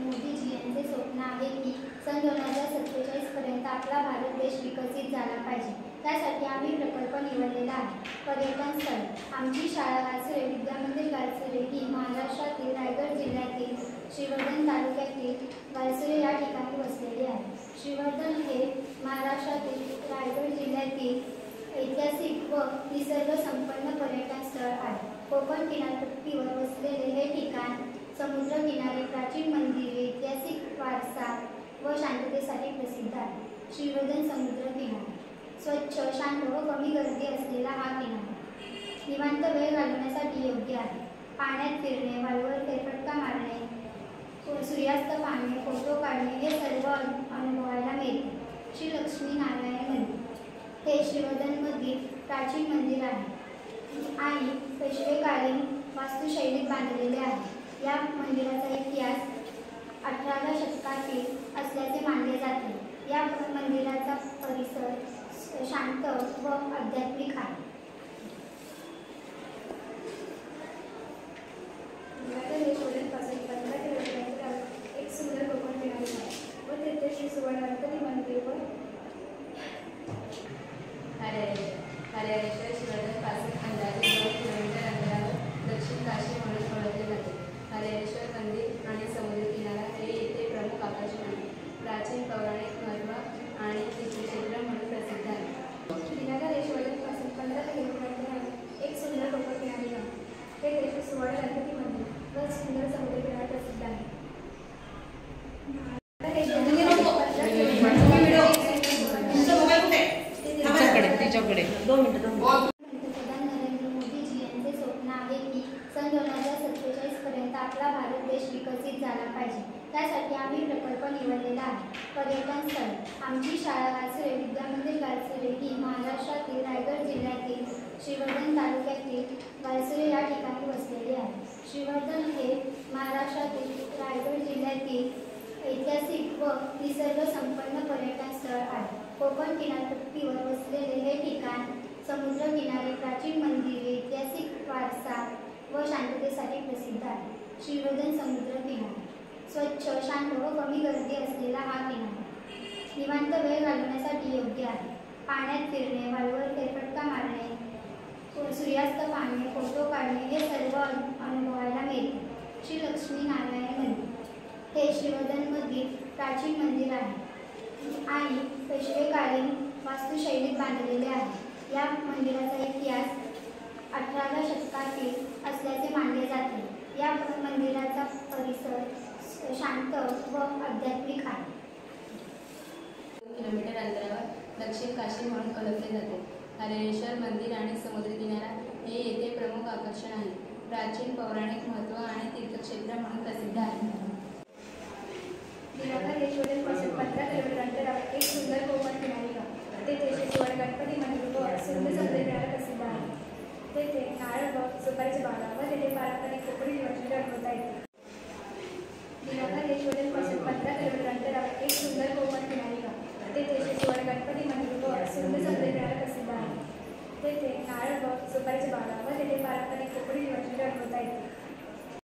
मोदीजी यांचे स्वप्न आहे की सन 2047 पर्यंत आपला भारत देश विकसित झाला पाहिजे। त्यासाठी आम्ही प्रकल्प निवडलेला आहे। पर्यटन स्थळ आमची शाळा वारसरे विद्यामंदिर वारसरे ही महाराष्ट्रातील रायगड जिल्ह्यातील श्रीवर्धन तालुक्यातील वारसरे या ठिकाणी वसलेली आहे। श्रीवर्धन हे महाराष्ट्रातील रायगड जिल्ह्यातील ऐतिहासिक व निसर्ग संपन्न पर्यटन स्थळ आहे। कोकण किनारपट्टीवर वसलेले हे ठिकाण समुद्र किनारे, प्राचीन मंदिरे, ऐतिहासिक वारसा व शांततेसाठी प्रसिद्ध आहे। श्रीवर्धन समुद्र किनारा स्वच्छ, शांत व कमी गर्दी असलेला हा किनारा निवांत वेळ घालवण्यासाठी योग्य आहे। पाण्यात फिरणे, वाळूवर फेरफटका मारणे, सूर्यास्त पाहणे, फोटो काढणे हे सर्व अनुभवायला मिळते। श्री लक्ष्मीनारायण मंदिर हे श्रीवर्धनमधील प्राचीन मंदिर आहे आणि पेशवेकालीन वास्तुशैलीत बांधलेले आहे। या मंदिराचा इतिहास 18व्या शतकातील असल्याचे मानले जाते। या मंदिराचा परिसर शांत व आध्यात्मिक आहे। पासून 15 किलोमीटर एक सुंदर कोकण किनारी आहे व तेथे श्री सुवर्णगणपती मंदिर व हरिहरेश्वर श्रीवर्धन पासून अंदाजे 2 किलोमीटर अंतरावर दक्षिण काशी म्हणून ओळखले जाते। हरिहरेश्वर मंदिर आणि समुद्र किनारा हे येथे प्रमुख आकर्षण आहे। प्राचीन पौराणिक महत्त्व आणि तीर्थक्षेत्र म्हणून प्रसिद्ध आहे। श्रीनगर श्रीवर्धन पासून 15 किलोमीटर अंतरावर एक सुंदर कोकण किनारी आहे। तेथे श्री सुवर्णगणपती मंदिर व सुंदर समुद्र किनारा प्रसिद्ध आहे। पंतप्रधान नरेंद्र मोदीजी यांचे स्वप्न आहे की सन 2047 पर्यंत आपला भारत देश विकसित झाला पाहिजे। त्यासाठी आम्ही प्रकल्प निवडलेला आहे। पर्यटन स्थळ आमची शाळा वारसरे विद्यामंदिर वारसरे ही महाराष्ट्रातील रायगड जिल्ह्यातील श्रीवर्धन तालुक्यातील वारसरे या ठिकाणी वसलेली आहे। श्रीवर्धन हे महाराष्ट्रातील रायगड जिल्ह्यातील ऐतिहासिक व निसर्ग संपन्न पर्यटन स्थळ आहे। कोकण किनारपट्टीवर वसलेले हे ठिकाण समुद्र किनारे, प्राचीन मंदिरे, ऐतिहासिक वारसा व शांततेसाठी प्रसिद्ध आहे। श्रीवर्धन समुद्र किनारा स्वच्छ, शांत व कमी गर्दी असलेला हा किनारा निवांत वेळ घालवण्यासाठी योग्य आहे। पाण्यात फिरणे, वाळूवर फेरफटका मारणे, सूर्यास्त पाहणे, फोटो काढणे हे सर्व अनुभवायला मिळते। श्री लक्ष्मीनारायण मंदिर हे श्रीवर्धनमधील प्राचीन मंदिर आहे आणि पेशवेकालीन वास्तुशैलीत बांधलेले आहे। या मंदिराचा इतिहास 18व्या शतकातील असल्याचे मानले जाते। या मंदिराचा परिसर शांत व आध्यात्मिक आहे। 2 किलोमीटर अंतरावर दक्षिण काशी म्हणून ओळखले जाते। हरिहरेश्वर मंदिर आणि समुद्र किनारा हे येथे प्रमुख आकर्षण आहे। प्राचीन पौराणिक महत्त्व आणि तीर्थक्षेत्र म्हणून प्रसिद्ध आहे। श्रीनगर पासून 15 किलोमीटर अंतरावर एक सुंदर कोकण किनारी आहे। तेथे श्री सुवर्णगणपती मंदिर व सुंदर समुद्र किनारा प्रसिद्ध आहे। तेथे नारळ व सुपारीचे बागा व तेथे पारंपरिक कोकणी जीवनशैली अनुभवता येते। श्रीनगर पासून 15 किलोमीटर